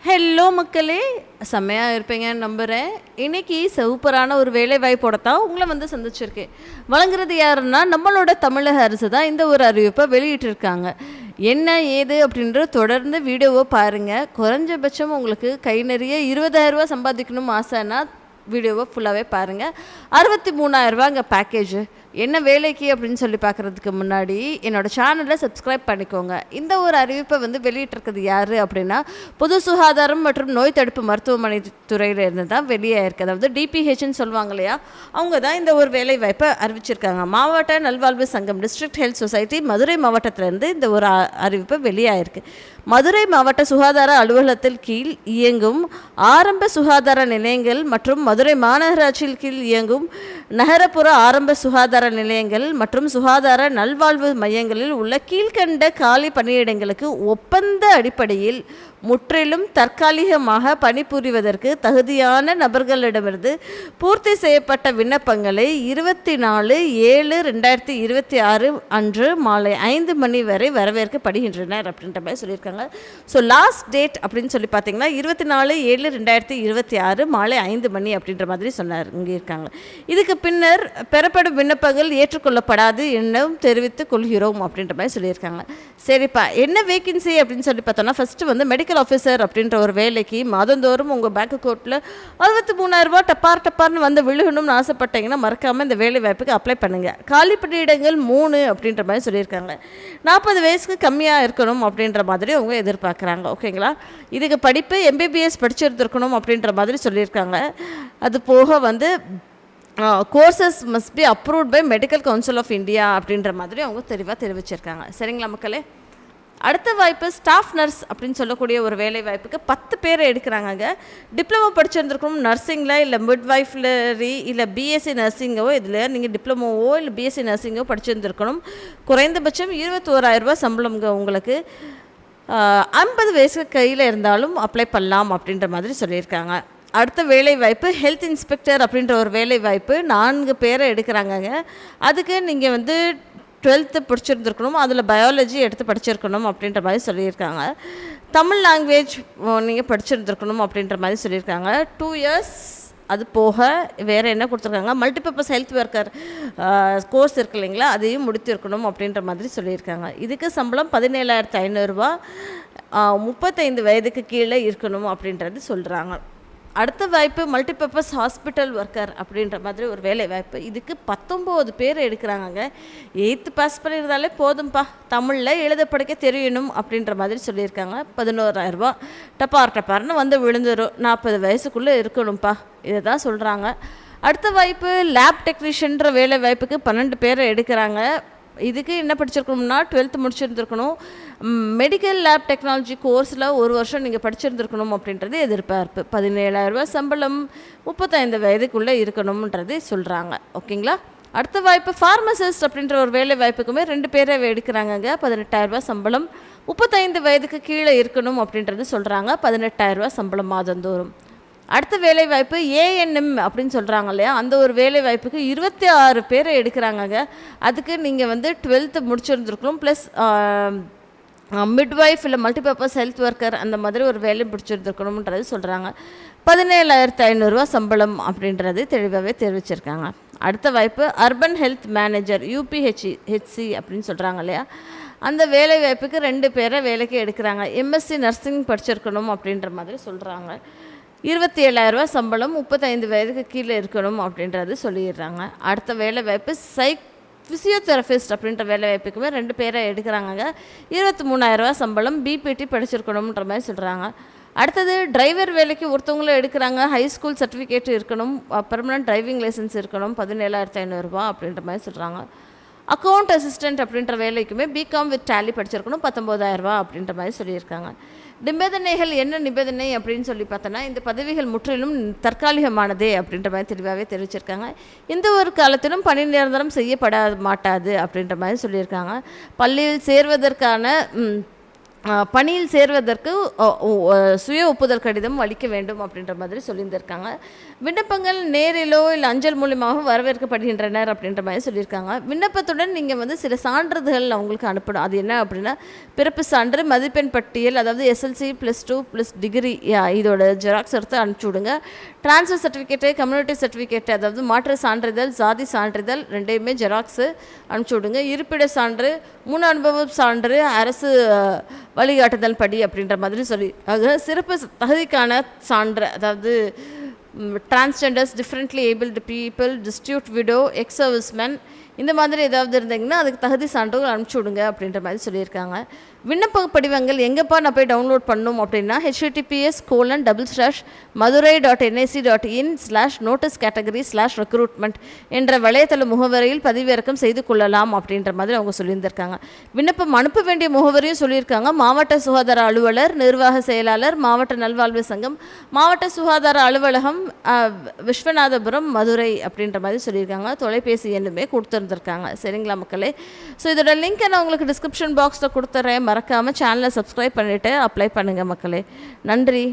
Hello மக்களே, செம்மையாக இருப்பீங்கன்னு நம்புகிறேன். இன்றைக்கி சூப்பரான ஒரு வேலை வாய்ப்போட தான் உங்களை வந்து சந்திச்சிருக்கேன். வழங்குறது யாருன்னா நம்மளோட தமிழக அரசு தான் இந்த ஒரு அறிவிப்பை வெளியிட்டிருக்காங்க. என்ன ஏது அப்படின்ற தொடர்ந்து வீடியோவை பாருங்கள். குறைஞ்சபட்சம் உங்களுக்கு கை நிறைய 20,000 ரூபா சம்பாதிக்கணும் ஆசைன்னா வீடியோவை ஃபுல்லாகவே பாருங்கள். 63,000 அங்கே பேக்கேஜு. என்ன வேலைக்கு அப்படின்னு சொல்லி பார்க்குறதுக்கு முன்னாடி என்னோடய சேனலை சப்ஸ்கிரைப் பண்ணிக்கோங்க. இந்த ஒரு அறிவிப்பை வந்து வெளியிட்டிருக்கிறது யார் அப்படின்னா பொது சுகாதாரம் மற்றும் நோய் தடுப்பு மருத்துவமனை துறையில் இருந்து தான் வெளியாயிருக்கு. அதாவது டிபிஹெச்ன்னு சொல்லுவாங்க இல்லையா, அவங்க தான் இந்த ஒரு வேலை வாய்ப்பை அறிவிச்சிருக்காங்க. மாவட்ட நல்வாழ்வு சங்கம் டிஸ்ட்ரிக்ட் ஹெல்த் சொசைட்டி மதுரை மாவட்டத்திலேருந்து இந்த ஒரு அறிவிப்பு வெளியாயிருக்கு. மதுரை மாவட்ட சுகாதார அலுவலகத்தில் கீழ் இயங்கும் ஆரம்ப சுகாதார நிலையங்கள் மற்றும் மதுரை மாநகராட்சியில் கீழ் இயங்கும் நகரப்புற ஆரம்ப சுகாதார நிலையங்கள் மற்றும் சுகாதார நல்வாழ்வு மையங்களில் உள்ள கீழ்கண்ட காலி பணியிடங்களுக்கு ஒப்பந்த அடிப்படையில் முற்றிலும் தற்காலிகமாக பணிபுரிவதற்கு தகுதியான நபர்களிடமிருந்து பூர்த்தி செய்யப்பட்ட விண்ணப்பங்களை 24/7/2026 அன்று மாலை 5 மணி வரை வரவேற்கப்படுகின்றனர் அப்படின்ற மாதிரி சொல்லியிருக்காங்க. ஸோ லாஸ்ட் டேட் அப்படின்னு சொல்லி பார்த்தீங்கன்னா 24/7/2026 மாலை 5 மணி அப்படின்ற மாதிரி இங்கே இருக்காங்க. இதுக்கு பின்னர் பெறப்படும் விண்ணப்பங்கள் ஏற்றுக்கொள்ளப்படாது என்னும் தெரிவித்துக் கொள்கிறோம் அப்படின்ற மாதிரி சொல்லியிருக்காங்க. சரிப்பா, என்ன வேகன்சி அப்படின்னு சொல்லி பார்த்தோன்னா ஃபஸ்ட்டு வந்து மெடிக்கல் ஆஃபீஸர் அப்படின்ற ஒரு வேலைக்கு மாதந்தோறும் உங்கள் பேங்க் அக்கௌண்ட்டில் 63,000 ரூபா டப்பார்னு வந்து விழுகணும்னு ஆசைப்பட்டீங்கன்னா மறக்காமல் இந்த வேலை வாய்ப்புக்கு அப்ளை பண்ணுங்கள். காலி பணியிடங்கள் 3 அப்படின்ற மாதிரி சொல்லியிருக்காங்க. 40 வயசுக்கு கம்மியாக இருக்கணும் அப்படின்ற மாதிரி அவங்க எதிர்பார்க்குறாங்க. ஓகேங்களா, இதுக்கு படிப்பு MBBS படிச்சிருந்துருக்கணும் அப்படின்ற மாதிரி சொல்லியிருக்காங்க. அது போக வந்து courses must be approved by medical council of India அப்படின்ற மாதிரி அவங்க தெளிவாக தெரிவிச்சிருக்காங்க. சரிங்களா மக்களே, அடுத்த வாய்ப்பு ஸ்டாஃப் நர்ஸ் அப்படின்னு சொல்லக்கூடிய ஒரு வேலை வாய்ப்புக்கு 10 பேரை எடுக்கிறாங்க. டிப்ளமோ படிச்சிருந்துருக்கணும் நர்சிங்கில், இல்லை மிட்வைஃப்லரி, இல்லை பிஎஸ்சி நர்சிங்கோ, இதில் நீங்கள் டிப்ளமோவோ இல்லை பிஎஸ்சி நர்சிங்கோ படிச்சிருந்துருக்கணும். குறைந்தபட்சம் 21,000 ரூபா சம்பளம்ங்க. உங்களுக்கு 50 வயசு கையில் இருந்தாலும் அப்ளை பண்ணலாம் அப்படின்ற மாதிரி சொல்லியிருக்காங்க. அடுத்த வேலை வாய்ப்பு ஹெல்த் இன்ஸ்பெக்டர் அப்படின்ற ஒரு வேலை வாய்ப்பு 4 பேரை எடுக்கிறாங்க. அதுக்கு நீங்கள் வந்து 12th படிச்சிருந்துருக்கணும், அதில் பயாலஜி எடுத்து படிச்சிருக்கணும் அப்படின்ற மாதிரி சொல்லியிருக்காங்க. தமிழ் லாங்குவேஜ் நீங்கள் படிச்சிருந்துருக்கணும் அப்படின்ற மாதிரி சொல்லியிருக்காங்க. 2 years. அது போக வேறு என்ன கொடுத்துருக்காங்க, மல்டிபர்பஸ் ஹெல்த் ஒர்க்கர் கோர்ஸ் இருக்கு இல்லைங்களா, அதையும் முடித்திருக்கணும் அப்படின்ற மாதிரி சொல்லியிருக்காங்க. இதுக்கு சம்பளம் 17,500 ரூபா, 35 வயதுக்கு கீழே இருக்கணும் அப்படின்றது சொல்கிறாங்க. அடுத்த வாய்ப்பு மல்டிபர்பஸ் ஹாஸ்பிட்டல் ஒர்க்கர் அப்படின்ற மாதிரி ஒரு வேலை வாய்ப்பு. இதுக்கு 19 பேர் எடுக்கிறாங்க. 8th பாஸ் பண்ணியிருந்தாலே போதும்ப்பா, தமிழில் எழுத படிக்க தெரியணும் அப்படின்ற மாதிரி சொல்லியிருக்காங்க. 11,000 ரூபா டப்பார்னு வந்து விழுந்துடும். 40 வயசுக்குள்ளே இருக்கணும்ப்பா, இதை தான் சொல்கிறாங்க. அடுத்த வாய்ப்பு லேப் டெக்னீஷியன்ற வேலை வாய்ப்புக்கு 12 பேரை எடுக்கிறாங்க. இதுக்கு என்ன படிச்சிருக்கணும்னா 12th முடிச்சிருந்துருக்கணும். மெடிக்கல் லேப் டெக்னாலஜி கோர்ஸில் 1 வருஷம் நீங்கள் படிச்சிருந்துருக்கணும் அப்படின்றது எதிர்பார்ப்பு. 17,000 ரூபா சம்பளம், 35 வயதுக்குள்ளே இருக்கணும்ன்றது சொல்கிறாங்க. ஓகேங்களா, அடுத்த வாய்ப்பு ஃபார்மசிஸ்ட் அப்படின்ற ஒரு வேலை வாய்ப்புக்குமே 2 பேரை எடுக்கிறாங்க. 18,000 ரூபா சம்பளம், 35 வயதுக்கு கீழே இருக்கணும் அப்படின்றது சொல்கிறாங்க. 18,000 ரூபா சம்பளம் மாதந்தோறும். அடுத்த வேலை வாய்ப்பு ANM அப்படின்னு சொல்கிறாங்க இல்லையா, அந்த ஒரு வேலை வாய்ப்புக்கு 26 பேரை எடுக்கிறாங்க. அதுக்கு நீங்கள் வந்து 12th முடிச்சிருந்துருக்கணும், ப்ளஸ் மிட்வைஃப் இல்லை மல்டிபர்பஸ் ஹெல்த் ஒர்க்கர் அந்த மாதிரி ஒரு வேலை முடிச்சிருந்துருக்கணும்ன்றது சொல்கிறாங்க. 17,500 ரூபா சம்பளம் அப்படின்றது தெளிவாகவே தெரிவிச்சிருக்காங்க. அடுத்த வாய்ப்பு அர்பன் ஹெல்த் மேனேஜர் UPHC அப்படின்னு சொல்கிறாங்க இல்லையா, அந்த வேலை வாய்ப்புக்கு 2 பேரை வேலைக்கு எடுக்கிறாங்க. MSc நர்சிங் படிச்சிருக்கணும் அப்படின்ற மாதிரி சொல்கிறாங்க. 27,000 ரூபா சம்பளம், 35 வயதுக்கு கீழே இருக்கணும் அப்படின்றது சொல்லிடுறாங்க. அடுத்த வேலை வாய்ப்பு ஃபிசியோதெரபிஸ்ட் அப்படின்ற வேலை வாய்ப்புக்குமே 2 பேரை எடுக்கிறாங்க. 23,000 ரூபா சம்பளம், BPT படிச்சிருக்கணுன்ற மாதிரி சொல்கிறாங்க. அடுத்தது டிரைவர் வேலைக்கு ஒருத்தவங்களும் எடுக்கிறாங்க. ஹை ஸ்கூல் சர்டிஃபிகேட் இருக்கணும், பெர்மனன்ட் டிரைவிங் லைசன்ஸ் இருக்கணும், 17,500 ரூபா அப்படின்ற மாதிரி சொல்கிறாங்க. அக்கௌண்ட் அசிஸ்டண்ட் அப்படின்ற வேலைக்குமே BCom வித் டேலி படிச்சிருக்கணும், 19,000 ரூபா அப்படின்ற மாதிரி சொல்லியிருக்காங்க. நிபந்தனைகள் என்ன நிபந்தனை அப்படின்னு சொல்லி பார்த்தோன்னா, இந்த பதவிகள் முற்றிலும் தற்காலிகமானதே அப்படின்ற மாதிரி தெளிவாகவே தெரிவிச்சிருக்காங்க. எந்த ஒரு காலத்திலும் பணி நிரந்தரம் செய்யப்பட மாட்டாது அப்படின்ற மாதிரி சொல்லியிருக்காங்க. பள்ளியில் சேர்வதற்கான பணியில் சேர்வதற்கு சுய ஒப்புதல் கடிதம் அளிக்க வேண்டும் அப்படின்ற மாதிரி சொல்லியிருந்திருக்காங்க. விண்ணப்பங்கள் நேரிலோ இல்லை அஞ்சல் மூலியமாக வரவேற்கப்படுகின்றனர் அப்படின்ற மாதிரி சொல்லியிருக்காங்க. விண்ணப்பத்துடன் நீங்கள் வந்து சில சான்றிதழ்கள் அவங்களுக்கு அனுப்பணும். அது என்ன அப்படின்னா, பிறப்பு சான்று, மதிப்பெண் பட்டியல், அதாவது SLC +2 + டிகிரி இதோட ஜெராக்ஸ் எடுத்து அனுப்பிச்சி விடுங்க. ட்ரான்ஸ்ஃபர் சர்டிஃபிகேட்டு, கம்யூனிட்டி சர்டிஃபிகேட், அதாவது மாற்று சான்றிதழ், ஜாதி சான்றிதழ் ரெண்டையுமே ஜெராக்ஸு அனுப்பிச்சி விடுங்க. இருப்பிட சான்று, முன் அனுபவ சான்று, அரசு வழிகாட்டுதல் படி அப்படின்ற மாதிரி சொல்லி, ஆக சிறப்பு தகுதிக்கான சான்று, அதாவது transgenders, differently abled people, distribute widow, X serviceman, இந்த மாதிரி ஏதாவது இருந்தீங்கன்னா அதுக்கு தகுதி சான்றுகள் அனுப்பிச்சி விடுங்க அப்படின்ற மாதிரி சொல்லியிருக்காங்க. விண்ணப்ப படிவங்கள் எங்கேப்பா நான் போய் டவுன்லோட் பண்ணணும் அப்படின்னா, https:/madurai.nic.in/notice-category/recruitment என்ற வலைத்தள முகவரியில் பதிவிறக்கம் செய்து கொள்ளலாம் அப்படின்ற மாதிரி அவங்க சொல்லியிருந்திருக்காங்க. விண்ணப்பம் அனுப்ப வேண்டிய முகவரியும் சொல்லியிருக்காங்க. மாவட்ட சுகாதார அலுவலர், நிர்வாக செயலாளர், மாவட்ட நல்வாழ்வு சங்கம், மாவட்ட சுகாதார அலுவலகம், விஸ்வநாதபுரம், மதுரை அப்படின்ற மாதிரி சொல்லியிருக்காங்க. தொலைபேசி எண்ணுமே கொடுத்துருந்துருக்காங்க. சரிங்களா மக்களே? ஸோ இதோட லிங்க்கை நான் உங்களுக்கு டிஸ்கிரிப்ஷன் பாக்ஸில் கொடுத்துட்றேன். மறக்காமல் சேனலை சப்ஸ்கிரைப் பண்ணிவிட்டு அப்ளை பண்ணுங்கள் மக்களே. நன்றி.